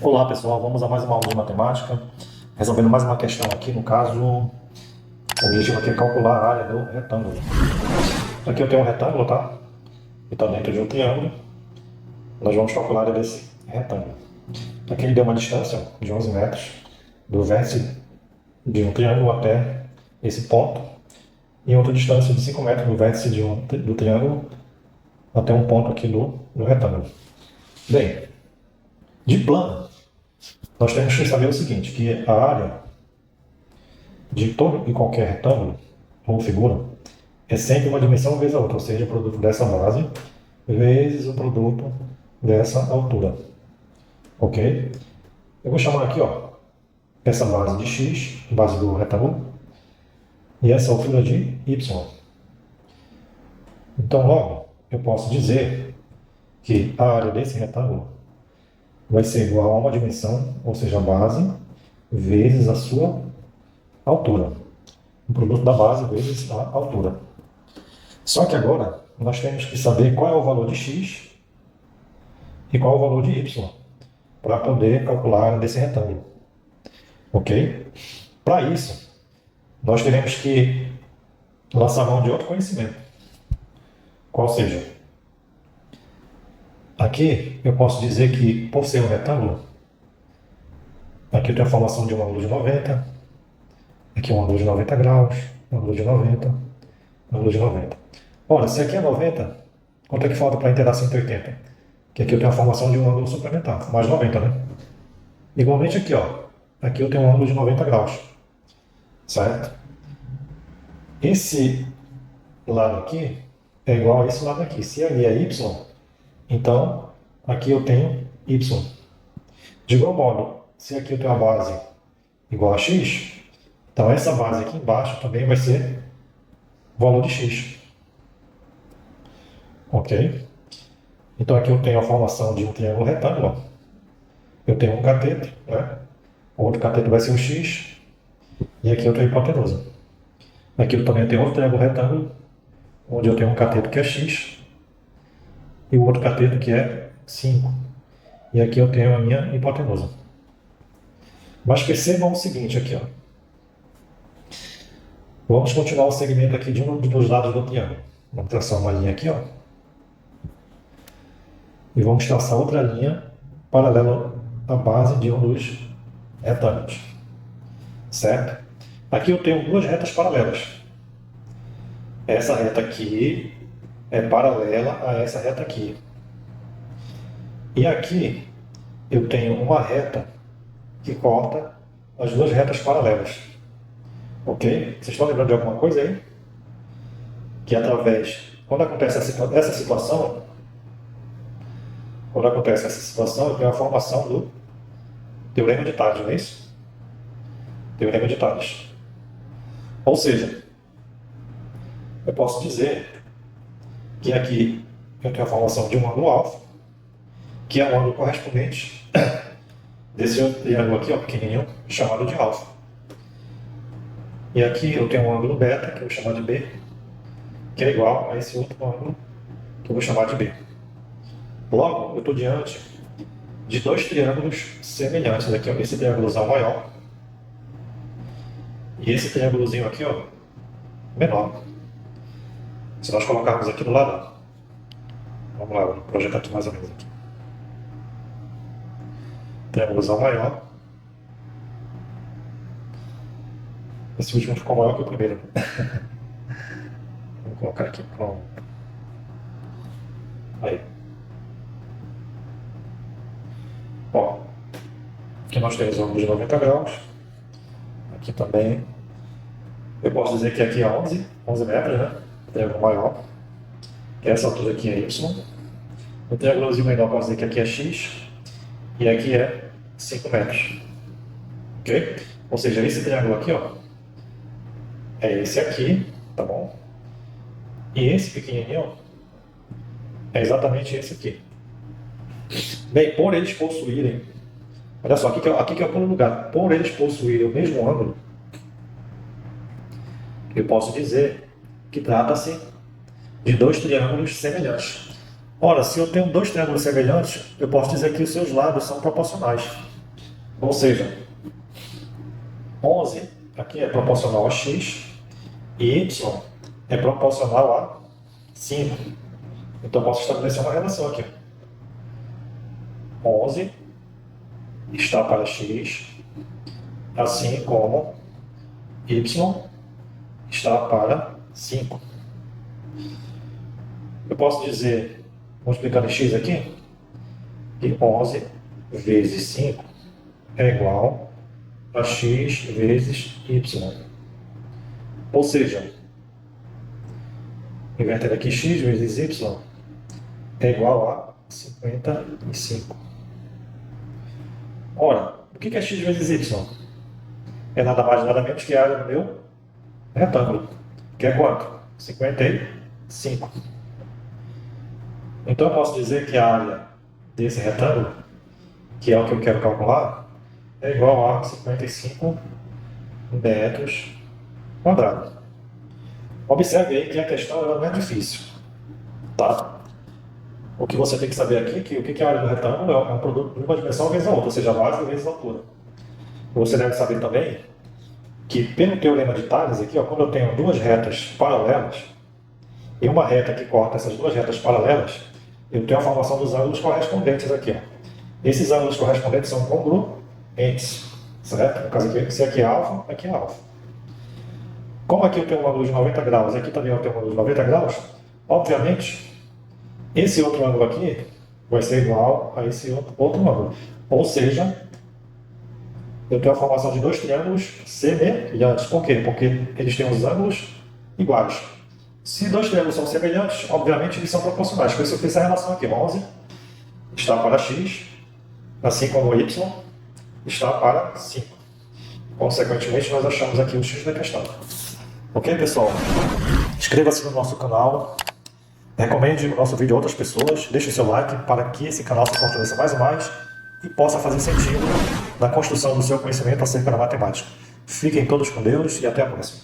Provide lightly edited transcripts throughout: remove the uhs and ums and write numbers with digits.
Olá pessoal, vamos a mais uma aula de matemática, resolvendo mais uma questão aqui. No caso, o objetivo aqui é calcular a área do retângulo. Aqui eu tenho um retângulo, tá? E está dentro de um triângulo. Nós vamos calcular a área desse retângulo. Aqui ele deu uma distância de 11 metros do vértice de um triângulo até esse ponto, e outra distância de 5 metros do vértice do triângulo até um ponto aqui do retângulo. Bem, de plano, nós temos que saber o seguinte, que a área de todo e qualquer retângulo ou figura é sempre uma dimensão vezes a outra, ou seja, o produto dessa base vezes o produto dessa altura. Ok? Eu vou chamar aqui, ó, essa base de x, base do retângulo, e essa altura de y. Então, logo, eu posso dizer que a área desse retângulo vai ser igual a uma dimensão, ou seja, a base, vezes a sua altura. O produto da base vezes a altura. Só que agora nós temos que saber qual é o valor de x e qual é o valor de y para poder calcular a área desse retângulo. Ok? Para isso, nós teremos que lançar mão de outro conhecimento. Qual seja? Aqui eu posso dizer que, por ser um retângulo, aqui eu tenho a formação de um ângulo de 90, aqui um ângulo de 90 graus, um ângulo de 90, um ângulo de 90. Ora, se aqui é 90, quanto é que falta para inteirar 180? Que aqui eu tenho a formação de um ângulo suplementar, mais 90, né? Igualmente aqui, ó. Aqui eu tenho um ângulo de 90 graus. Certo? Esse lado aqui é igual a esse lado aqui. Se ali é y, então aqui eu tenho y. De igual modo, se aqui eu tenho a base igual a x, então essa base aqui embaixo também vai ser o valor de x. Ok? Então aqui eu tenho a formação de um triângulo retângulo. Eu tenho um cateto, né? O outro cateto vai ser o x, e aqui eu tenho a hipotenusa. Aqui eu também tenho outro triângulo retângulo, onde eu tenho um cateto que é x, e o outro cateto que é 5. E aqui eu tenho a minha hipotenusa. Mas percebam o seguinte aqui, ó. Vamos continuar o segmento aqui de um dos lados do triângulo. Vamos traçar uma linha aqui, ó. E vamos traçar outra linha paralela à base de um dos retângulos. Certo? Aqui eu tenho duas retas paralelas. Essa reta aqui é paralela a essa reta aqui. E aqui eu tenho uma reta que corta as duas retas paralelas. Ok? Vocês estão lembrando de alguma coisa aí? Que através... Quando acontece essa situação, eu tenho a formação do Teorema de Tales, não é isso? Teorema de Tales. Ou seja, eu posso dizer que aqui eu tenho a formação de um ângulo alfa, que é o ângulo correspondente desse outro triângulo aqui, ó, pequenininho, chamado de alfa. E aqui eu tenho um ângulo beta, que eu vou chamar de B, que é igual a esse outro ângulo, que eu vou chamar de B. Logo, eu estou diante de dois triângulos semelhantes. Aqui, ó, esse triângulozão maior e esse triângulozinho aqui, ó, menor. Se nós colocarmos aqui do lado, vamos lá, vamos projetar aqui mais ou menos aqui. Triângulozão maior. Esse último ficou maior que o primeiro. Vamos colocar aqui, pronto. Aí. Ó, aqui nós temos um ângulo de 90 graus. Aqui também. Eu posso dizer que aqui é 11 metros, né? O triângulo maior. Que essa altura aqui é y. O triângulozinho menor pode dizer que aqui é x. E aqui é 5 metros. Ok? Ou seja, esse triângulo aqui, ó, é esse aqui, tá bom? E esse pequenininho, ó, é exatamente esse aqui. Bem, por eles possuírem... Olha só, aqui que é o pulo do gato. Por eles possuírem o mesmo ângulo, eu posso dizer que trata-se de dois triângulos semelhantes. Ora, se eu tenho dois triângulos semelhantes, eu posso dizer que os seus lados são proporcionais. Ou seja, 11 aqui é proporcional a x e y é proporcional a 5. Então eu posso estabelecer uma relação aqui. 11 está para x, assim como y está para 5. Eu posso dizer, multiplicando x aqui, que 11 vezes 5 é igual a x vezes y. Ou seja, invertendo aqui x vezes y é igual a 55. Ora, o que é x vezes y? É nada mais nada menos que a área do meu retângulo, que é quanto? 55. Então eu posso dizer que a área desse retângulo, que é o que eu quero calcular, é igual a 55 metros quadrados. Observe aí que a questão ela não é difícil, tá? O que você tem que saber aqui é que o que é a área do retângulo é um produto de uma dimensão vezes a outra, ou seja, a base vezes a altura. Você deve saber também que pelo teorema de Tales, aqui, ó, quando eu tenho duas retas paralelas, e uma reta que corta essas duas retas paralelas, eu tenho a formação dos ângulos correspondentes aqui. Ó. Esses ângulos correspondentes são congruentes, certo? No caso aqui, se aqui é alfa, aqui é alfa. Como aqui eu tenho um ângulo de 90 graus, aqui também eu tenho um ângulo de 90 graus, obviamente, esse outro ângulo aqui vai ser igual a esse outro ângulo. Ou seja, eu tenho a formação de dois triângulos semelhantes. Por quê? Porque eles têm os ângulos iguais. Se dois triângulos são semelhantes, obviamente eles são proporcionais. Por isso eu fiz essa relação aqui. 11 está para x, assim como y está para 5. Consequentemente, nós achamos aqui o x da questão. Ok, pessoal? Inscreva-se no nosso canal. Recomende o nosso vídeo a outras pessoas. Deixe o seu like para que esse canal se fortaleça mais e mais e possa fazer sentido na construção do seu conhecimento acerca da matemática. Fiquem todos com Deus e até a próxima.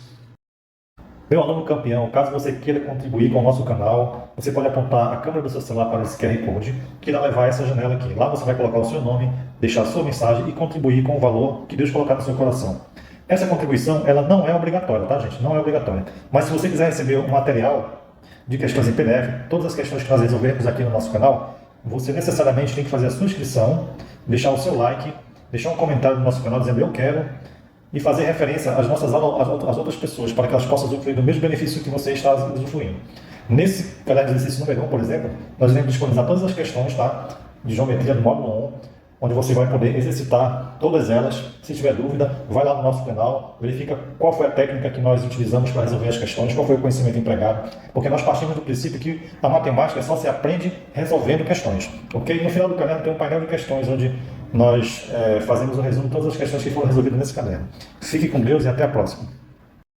Meu aluno campeão, caso você queira contribuir com o nosso canal, você pode apontar a câmera do seu celular para esse QR Code, que irá levar a essa janela aqui. Lá você vai colocar o seu nome, deixar a sua mensagem e contribuir com o valor que Deus colocar no seu coração. Essa contribuição, ela não é obrigatória, tá, gente? Não é obrigatória. Mas se você quiser receber um material de questões em PDF, todas as questões que nós resolvemos aqui no nosso canal, você necessariamente tem que fazer a sua inscrição, deixar o seu like, deixar um comentário no nosso canal dizendo eu quero, e fazer referência às nossas aulas às outras pessoas, para que elas possam usufruir do mesmo benefício que você está usufruindo. Nesse caderno de exercício número 1, por exemplo, nós iremos disponibilizar todas as questões, tá, de geometria do módulo 1, onde você vai poder exercitar todas elas. Se tiver dúvida, vai lá no nosso canal, verifica qual foi a técnica que nós utilizamos para resolver as questões, qual foi o conhecimento empregado, porque nós partimos do princípio que a matemática só se aprende resolvendo questões. Ok? No final do caderno tem um painel de questões, onde nós fazemos um resumo de todas as questões que foram resolvidas nesse caderno. Fique com Deus e até a próxima.